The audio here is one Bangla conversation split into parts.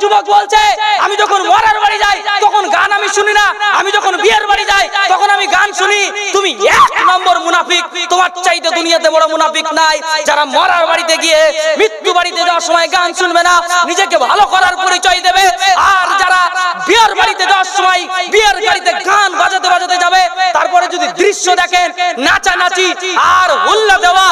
যুবক বলছে আমি যখন মরার বাড়ি যাই তখন গান আমি শুনি না, আমি যখন বিয়ের বাড়ি যাই তখন আমি গান শুনি। তুমি এক নম্বর মুনাফিক, তোমার চাইতে দুনিয়াতে বড় মুনাফিক নাই যারা মরার বাড়িতে গিয়ে মৃত্যু বাড়িতে যাওয়ার সময় গান শুনবে না, নিজেকে ভালো করার পরিচয় দেবে। আর যারা বিয়ের বাড়িতে যাওয়ার সময় বিয়ের গাড়িতে গান বাজাতে বাজাতে যাবে, তারপরে যদি দৃশ্য দেখেন নাচানাচি আর হুল্লা দেওয়া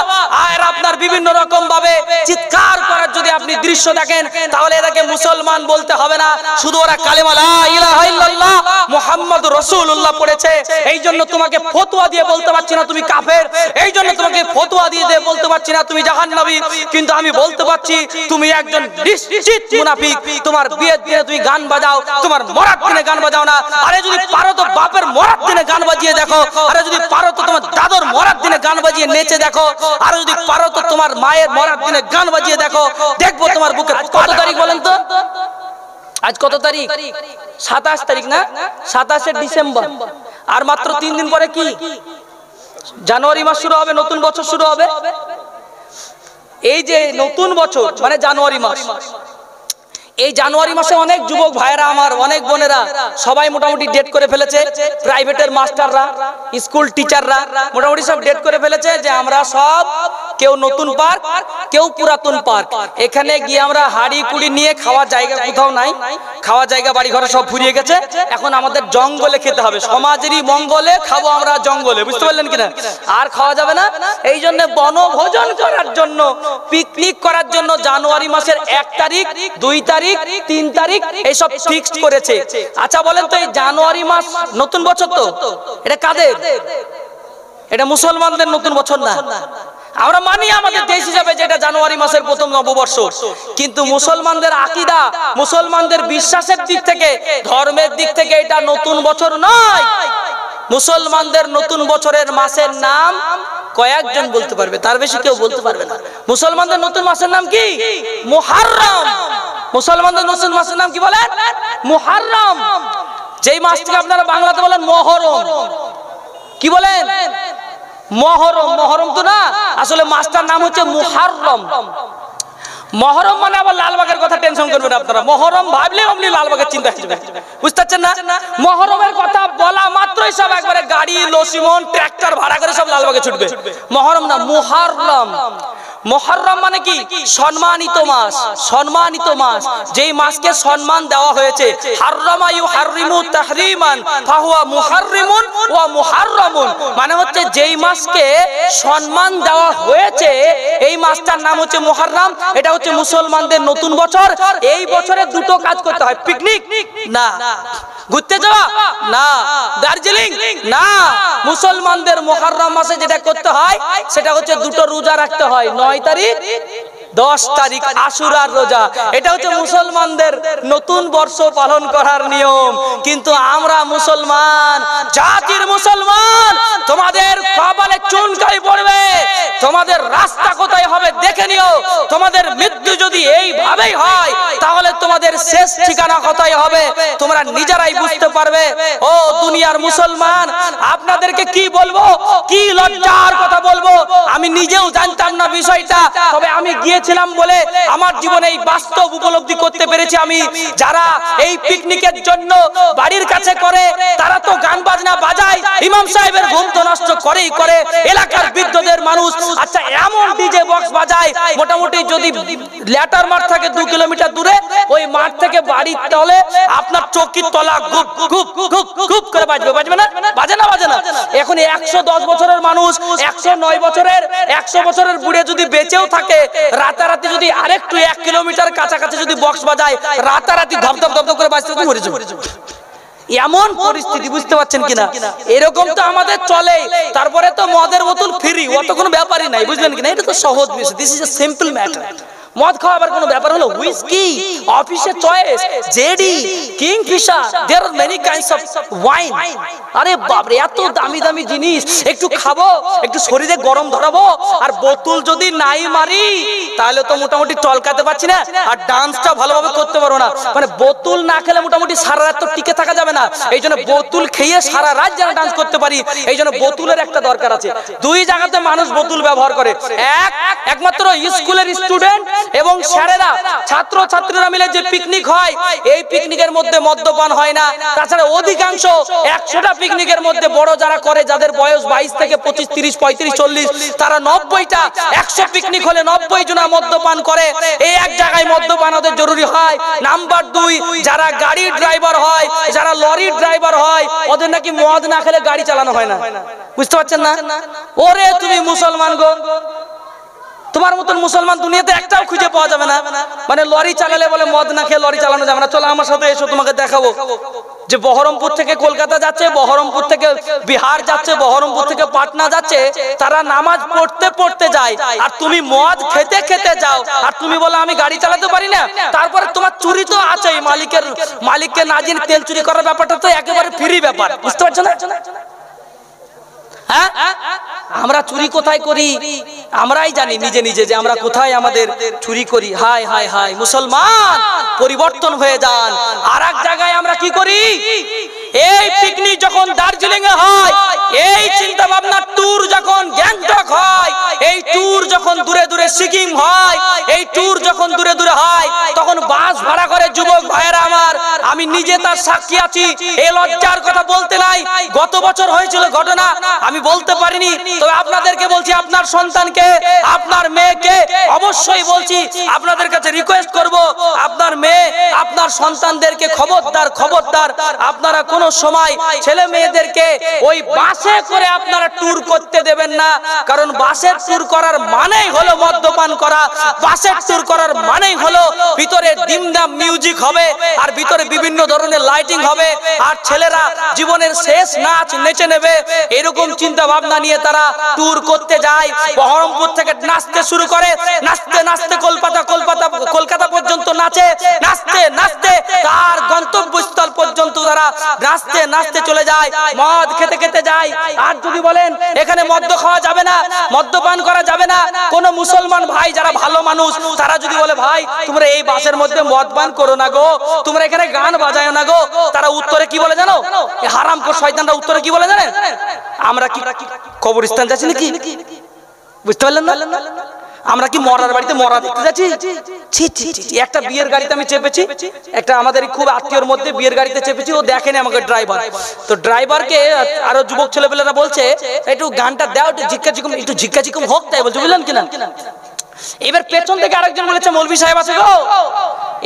আর আপনার বিভিন্ন রকম ভাবে চিৎকার করার যদি আপনি দৃশ্য দেখেন, তাহলে এটাকে মুসলমান বলতে হবে না। শুধু ওরা কালেমা লা ইলাহা ইল্লাল্লাহ মুহাম্মাদুর রাসূলুল্লাহ পড়েছে, এই জন্য তোমাকে ফতোয়া দিয়ে বলতে পারছি না তুমি কাফের, এই জন্য তোমাকে ফতোয়া দিয়ে বলতে পারছি না তুমি জাহান্নামী, কিন্তু আমি বলতে পারছি তুমি একজন নিশ্চিত মুনাফিক। তোমার বিয়ের দিনে তুমি গান বাজাও, তোমার মরার দিনে গান বাজাও না। আরে যদি পারো তো বাপের মরার দিনে গান বাজিয়ে দেখো, আরে যদি পারো তো তোমার দাদুর মরার দিনে গান বাজিয়ে নেচে দেখো, আর যদি পারো তো তোমার মায়ের মরার দিনে গান বাজিয়ে দেখো, দেখবো তোমার বুকে। কত তারিখ বলেন তো? আজ কত তারিখ? 27 তারিখ না? 27শে ডিসেম্বর। আর মাত্র 3 দিন পরে কি জানুয়ারি মাস শুরু হবে, নতুন বছর শুরু হবে। এই যে নতুন বছর মানে জানুয়ারি মাস, এই জানুয়ারি মাসে অনেক যুবক ভাইরা আমার, অনেক বোনেরা সবাই মোটামুটি ডেট করে ফেলেছে। প্রাইভেটের মাস্টাররা, স্কুল টিচাররা মোটামুটি সব ডেট করে ফেলেছে যে আমরা সব কেউ নতুন পার্ক, কেউ পুরাতন পার্ক, এখানে গিয়ে আমরা হাড়ি কুড়ি নিয়ে খাওয়ার জায়গা কোথাও নাই, খাওয়ার জায়গা বাড়ি ঘরে সব ফুরিয়ে গেছে, এখন আমাদের জঙ্গলে খেতে হবে, সমাজেরই মঙ্গলে খাবো আমরা জঙ্গলে, বুঝতে পারলেন কিনা? আর খাওয়া যাবে না। এই জন্য বনভোজন করার জন্য, পিকনিক করার জন্য জানুয়ারি মাসের 1 তারিখ, 2 তারিখ, 3 তারিখ এইসব ফিক্সড করেছে। আচ্ছা বলেন তো এই জানুয়ারি মাস নতুন বছর তো এটা কাদের? এটা মুসলমানদের নতুন বছর না। আমরা মানি আমাদের দেশ হিসাবে যেটা জানুয়ারি মাসের প্রথম নববর্ষ, কিন্তু মুসলমানদের আকীদা, মুসলমানদের বিশ্বাসের দিক থেকে, ধর্মের দিক থেকে এটা নতুন বছর নয়। মুসলমানদের নতুন বছরের মাসের নাম কয়েকজন বলতে পারবে, তার বেশি কেউ বলতে পারবে না। মুসলমানদের নতুন মাসের নাম কি? মুহররম। মুসলমানদের নতুন মাসের নাম কি বলেন? মুহররম। যেই মাসটিকে আপনারা বাংলাতে বলেন মহরম, কি বলেন? মহরম। মহরম তো না, আসলে মাসটার নাম হচ্ছে মুহররম। মহরম মানে আবার লালবাগের কথা টেনশন করবেন আপনারা, মহরম ভাবলে অমনি লালবাগের চিন্তা আসবে, বুঝতে পারছেন না? মহরমের কথা বলা মাত্রই সব একবারে গাড়ি, লসিমন, ট্রাক্টর ভাড়া করে সব লালবাগে ছুটবে। মহরম না, মুহররম। মুহররম মানে কি? সম্মানিত মাস, সম্মানিত মাস, যেই মাসকে সম্মান দেওয়া হয়েছে। হাররামা ইউহাররিমু তাহরিমান ফাহুয়া মুহাররিমুন ওয়া মুহাররামুন, মানে হচ্ছে যেই মাসকে সম্মান দেওয়া হয়েছে এই মাসটার নাম হচ্ছে মুহররম। এটা হচ্ছে মুসলমানদের নতুন বছর। এই বছরে দুটো কাজ করতে হয়, পিকনিক না, ঘুরতে যাওয়া না, দার্জিলিং না। মুসলমানদের মুহররম মাসে যেটা করতে হয় সেটা হচ্ছে দুটো রোজা রাখতে হয়, 9 তারিখ 10 তারিখ আশুরার রোজা। এটা হচ্ছে মুসলমানদের নতুন বর্ষ পালন করার নিয়ম। কিন্তু আমরা মুসলমান, জাতির মুসলমান, তোমাদের কপালে চুনকালি পড়বে, তোমাদের রাস্তা কোথায় হবে দেখে নিও। তোমাদের মৃত্যু যদি এইভাবেই হয় তাহলে তোমাদের শেষ ঠিকানা কোথায় হবে তোমরা নিজেরাই বুঝতে পারবে। ও দুনিয়ার মুসলমান, আপনাদেরকে কি বলবো, কি লজ্জার কথা বলবো, আমি নিজেও জানতাম না বিষয়টা, তবে আমি গিয়েছিলাম বলে আমার জীবনে এই বাস্তব উপলব্ধি করতে পেরেছি। আমি যারা এই পিকনিকের জন্য বাড়ির কাছে করে তারা তো গান বাজনা বাজায়, ইমাম সাহেবের ঘুম তো নষ্ট করেই করে, এলাকার বৃদ্ধদের মানুষ আচ্ছা এমন ডিজে বক্স বাজায়, মোটামুটি যদি ল্যাটার মাঠ থাকে 2 কিলোমিটার দূরে, ওই মাঠ থেকে বাড়ির তলে আপনার চৌকির তলা গুপ গুপ গুপ গুপ করে বাজবে, বাজবে না? বাজে না? বাজে না? এখন 110 বছরের মানুষ, 109 বছরের, 100 বছরের বুড়ে যদি বেঁচেও থাকে, রাতারাতি যদি আরেকটু 1 কিলোমিটার কাছাকাছি যদি বক্স বাজায়, রাতারাতি ধপ ধপ ধপ করে বাজতে মরে যাবে। এমন পরিস্থিতি, বুঝতে পারছেন কিনা? এরকম তো আমাদের চলে। তারপরে তো মদের বোতল ফ্রি, অত কোনো ব্যাপারই নাই, বুঝলেন কিনা? এটা তো সহজ বিষয়, this is a simple matter. মদ খাওয়ার কোনো ব্যাপার হলো? Whisky, Officer's choice, JD, Kingfisher, there are many kinds of wine. আরে বাপ রে, এত দামি দামি জিনিস, একটু খাবো, একটু শরীরে গরম ধরাবো, আর বোতল যদি নাই মারি তাহলে তো মোটামুটি টলকাতে পারছি না, আর ডান্সটা ভালোভাবে করতে পারবো না। মানে বোতল না খেলে মোটামুটি সারা রাত তো টিকে থাকা যাবে না, এই জন্য বোতল খেয়ে সারা রাত যেন ডান্স করতে পারি, এই জন্য বোতলের একটা দরকার আছে। দুই জায়গাতে মানুষ বোতল ব্যবহার করে, একমাত্র স্কুলের স্টুডেন্ট এবং স্যারেরা ছাত্র ছাত্রীরা মিলে যে পিকনিক হয়, এই পিকনিকের মধ্যে মদ্যপান হয় না। তাছাড়া অধিকাংশ 100টা পিকনিকের মধ্যে বড় যারা করে, যাদের বয়স 22 থেকে 25, 30, 35, 40, তারা 90টা 100 পিকনিক হলে 90 জনা মদ্যপান করে। এই এক জায়গায় মদ্যপান ওদের জরুরি হয়। নাম্বার 2, যারা গাড়ির ড্রাইভার হয়, যারা লরির ড্রাইভার হয়, ওদের নাকি মদ না খেলে গাড়ি চালানো হয় না। বুঝতে পারছেন না? ওরে তুমি মুসলমান গো, তোমার মতন মুসলমান দুনিয়াতে একটাও খুঁজে পাওয়া যাবে না। মানে লরি চালালে বলে মদ না খেয়ে লরি চালানো যাবে না। চলো আমার সাথে এসো, তোমাকে দেখাবো যে বহরমপুর থেকে কলকাতা যাচ্ছে, বহরমপুর থেকে বিহার যাচ্ছে, বহরমপুর থেকে পাটনা যাচ্ছে, তারা নামাজ পড়তে পড়তে যায়, আর তুমি মদ খেতে খেতে যাও, আর তুমি বলো আমি গাড়ি চালাতে পারি না। তারপরে তোমার চুরি তো আছেই, মালিককে না জেনে তেল চুরি করার ব্যাপারটা তো একেবারে ফ্রি ব্যাপার। বুঝতে পারছো না? হ্যাঁ, আমরা চুরি কোথায় করি আমরাই জানি নিজে নিজে, যে আমরা কোথায় আমাদের চুরি করি। হায় হায় হায়, মুসলমান পরিবর্তন হয়ে যান। আর এক জায়গায় আমরা কি করি, এই পিকনিক যখন দার্জিলিং এ হয়, এই চিন্তা ভাবনা ট্যুর যখন গ্যাংটক হয়, এই ট্যুর যখন দূরে দূরে সিকিম হয়, এই ট্যুর যখন দূরে দূরে হয়, তখন বাস ভাড়া করে যুবক ভাইয়েরা আমার, আমি নিজে তার সাক্ষী আছি। এই লজ্জার কথা বলতে নাই, গত বছর হয়েছিল ঘটনা, আমি বলতে পারিনি, তবে আপনাদেরকে বলছি, আপনার সন্তানকে, আপনার মেয়েকে অবশ্যই বলছি, আপনাদের কাছে রিকোয়েস্ট করব, আপনার মেয়ে, আপনার সন্তানদেরকে খবরদার খবরদার, আপনারা কোন সময় ছেলে মেয়েদেরকে ওই বাসে করে আপনারা ট্যুর করতে দেবেন না। কারণ বাসের ট্যুর করার মানেই হলো মদ্যপান করা। বাসের ট্যুর করার মানেই হলো ভিতরে ডিমডাম মিউজিক হবে, আর ভিতরে বিভিন্ন ধরনের লাইটিং হবে, আর ছেলেরা জীবনের শেষ নাচ নেচে নেবে। এরকম চিন্তা ভাবনা নিয়ে তারা ট্যুর করতে যায়। বহরমপুর থেকে নাচতে শুরু করে, নাচতে নাচতে কলকাতা পর্যন্ত নাচে, নাচতে নাচতে তার গন্তব্যস্থল পর্যন্ত তারা নাচতে নাচতে চলে যায়, মদ খেতে খেতে যায়। আর যদি বলেন এখানে মদ্য খাওয়া যাবে না, মদ্যপান করা যাবে না, কোন মুসলমান ভাই যারা ভালো মানুষ, তারা যদি বলে ভাই তোমরা এই বাসের মধ্যে মদ পান করো না গো, তোমরা এখানে গান বাজায় না গো, তারা উত্তরে কি বলে জানো? হারামখোর শয়তানরা উত্তরে কি বলে জানেন? আমরা কি কবরস্থান যাচ্ছি নাকি? বুঝতে পারলেন না? আমরা কি মরার বাড়িতে মরা দেখতে যাচ্ছি? একটা বিয়ের গাড়িতে আমি চেপেছি, একটা আমাদের খুব আত্মীয়র মধ্যে বিয়ের গাড়িতে চেপেছি, ও দেখেনি আমাকে ড্রাইভার, তো ড্রাইভারকে আরো যুবক ছেলেপেলেরা বলছে একটু গানটা দাও, একটু ঝিক্কা হোক, তাই বলছে, বুঝলেন কিনা? এবার পেছন থেকে আরেকজন বলেছে মৌলভী সাহেব আছে গো,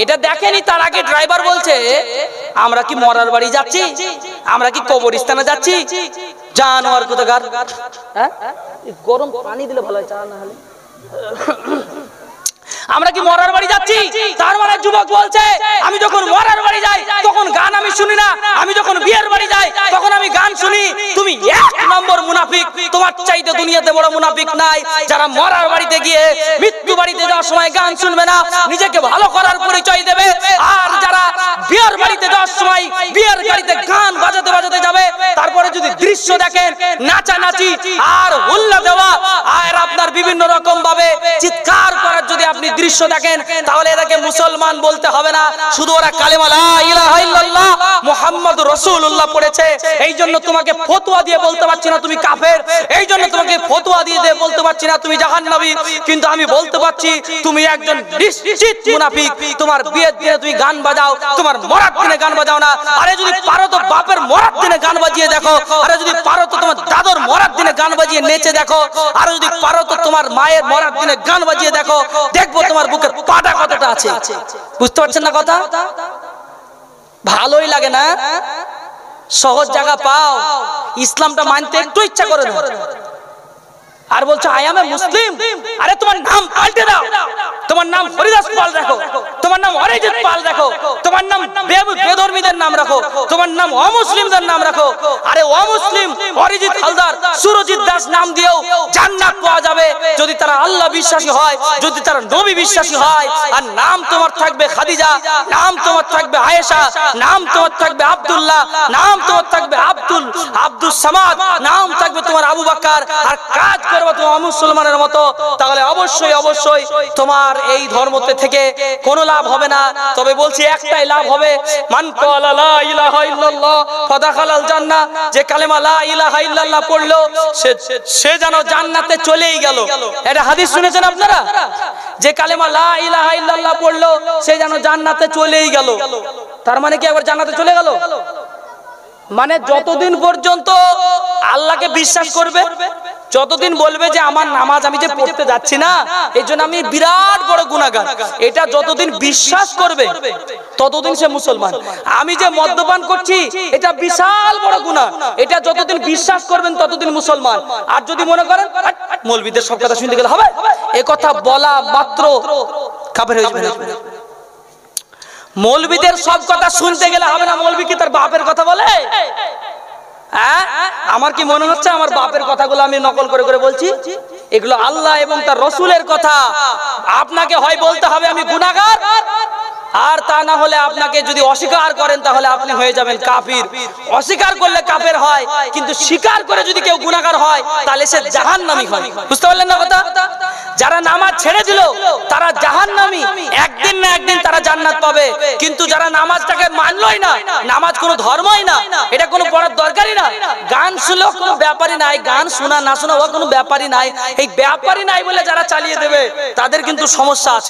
এটা দেখেনি। তার আগে ড্রাইভার বলছে আমরা কি মরার বাড়ি যাচ্ছি, আমরা কি কবরস্থানে যাচ্ছি? জানোয়ার কোথাকার। হ্যাঁ, গরম পানি দিলে ভালো হয়, চা না হলে। আমরা কি মরার বাড়ি যাচ্ছি? তার মানে যুবক বলছে আমি যখন মরার বাড়ি যাই তখন গান আমি শুনি না, আমি যখন বিয়ের বাড়ি যাই তখন আমি গান শুনি। তুমি 1 নম্বর মুনাফিক, তোমার চাইতে দুনিয়াতে বড় মুনাফিক নাই। যারা মরার বাড়িতে গিয়ে মৃত্যু বাড়িতে যাওয়ার সময় গান শুনবে না, নিজেকে ভালো করার পরিচয় দেবে, আর যারা বিয়ের বাড়িতে যাওয়ার সময় বিয়ের গাড়িতে গান বাজাতে বাজাতে যাবে, তারপরে যদি দৃশ্য দেখেন নাচানাচি আর হুল্লা দেওয়া আর আপনার বিভিন্ন রকম ভাবে চিৎকার করার যদি আপনি দৃশ্য দেখেন, তাহলে এটাকে মুসলমান বলতে হবে না, শুধু ওরা কালেমা লা ইলাহা ইল্লাল্লাহ মুহাম্মাদুর রাসূলুল্লাহ পড়েছে। এই জন্য তোমাকে ফতোয়া দিয়ে বলতে পারছি না তুমি কাফের, এই জন্য তোমাকে ফতোয়া দিয়ে বলতে পারছি না তুমি জাহান্নামী, কিন্তু আমি বলতে পারছি তুমি একজন নিশ্চিত মুনাফিক। তোমার বিয়ের দিনে তুমি গান বাজাও, তোমার মরার দিনে গান বাজাও না। আরে যদি পারো তো বাপের মরার দিনে গান বাজিয়ে দেখো, আরে যদি পারো তো তোমার দাদুর মরার দিনে গান বাজিয়ে নেচে দেখো, আর যদি পারো তো তোমার মায়ের মরার দিনে গান বাজিয়ে দেখো, দেখবো তোমার বুকের পাটা কতটা আছে। বুঝতে পারছেন না কথা? ভালোই লাগে না? সহজ জায়গা পাও, ইসলামটা মানতে একটু ইচ্ছা করে না, আর বলছো আই এম এ মুসলিম। আরে তোমার নাম পাল্টে দাও, তোমার নাম হরিদাস পাল রাখো, তোমার নাম অরিজিৎ পাল রাখো, তোমার নাম বেধর্মীদের নাম রাখো, তোমার নাম অমুসলিমদের নাম রাখো। আরে অমুসলিম অরিজিৎ হালদার, সুরজিৎ দাস নাম দিয়েও জান্নাত পাওয়া যাবে যদি তারা আল্লাহ বিশ্বাসী হয়, যদি তারা নবী বিশ্বাসী হয়। আর নাম তোমার থাকবে খাদিজা, নাম তোমার থাকবে আয়েশা, নাম তোমার থাকবে আব্দুল্লাহ, নাম তোমার থাকবে আব্দুল সামাদ, নাম থাকবে তোমার আবু বকর, আর কাজ করবে তোমার মুসলমানের মতো, তাহলে অবশ্যই অবশ্যই তোমার এই ধর্মতে থেকে কোনো লাভ লাভ হবে না, তবে বলছি একটাই লাভ হবে, মান ক্বালা লা ইলাহা ইল্লাল্লাহ ফাদাখালাল জান্নাহ, যে কালেমা লা ইলাহা ইল্লাল্লাহ পড়লো সে যেন জান্নাতে চলেই গেল। এটা হাদিস শুনেছেন আপনারা? যে কালেমা লা ইলাহা ইল্লাল্লাহ পড়লো সে যেন জান্নাতে চলেই গেল। তার মানে কি আবার জান্নাতে চলে গেল? মানে যতদিন পর্যন্ত আল্লাহকে বিশ্বাস করবে, যতদিন বলবে যে আমার নামাজ আমি যে পড়তে যাচ্ছি না এই জন্য আমি বিরাট বড় গুনাহগার, এটা যতদিন বিশ্বাস করবে ততদিন সে মুসলমান। আমি যে মদ্যপান করছি এটা বিশাল বড় গুনাহ, এটা যতদিন বিশ্বাস করবেন ততদিন মুসলমান। আর যদি মনে করেন মৌলবীদের সব কথা শুনতে গেলে হবে, এ কথা বলা মাত্র কাফের হয়ে যাবে। মৌলবীদের সব কথা শুনতে গেলে হবে না। মৌলবী কি তার বাপের কথা বলে? হ্যাঁ, আমার কি মনে হচ্ছে আমার বাপের কথাগুলো আমি নকল করে করে বলছি? এগুলো আল্লাহ এবং তার রসুলের কথা। আপনাকে হয় বলতে হবে আমি গুনাহগার, আর তা না হলে আপনাকে যদি অস্বীকার করেন তাহলে আপনি হয়ে যাবেন কাফির। অস্বীকার করলে কাফের হয়, কিন্তু স্বীকার করে যদি কেউ গুনাহগার হয় তাহলে সে জাহান্নামী হয়। বুঝতে পারলেন না কথা? যারা নামাজ ছেড়ে দিল তারা জাহান্নামী, একদিন না একদিন তারা জান্নাত পাবে। কিন্তু যারা নামাজটাকে মানলই না, নামাজ কোনো ধর্মই না, এটা কোনো পড়ার দরকারই না, গান শুনলেও কোনো ব্যাপারই নাই, গান শোনা না শোনা কোনো ব্যাপারই নাই, এই ব্যাপারই নাই বলে যারা চালিয়ে দেবে তাদের কিন্তু সমস্যা আছে।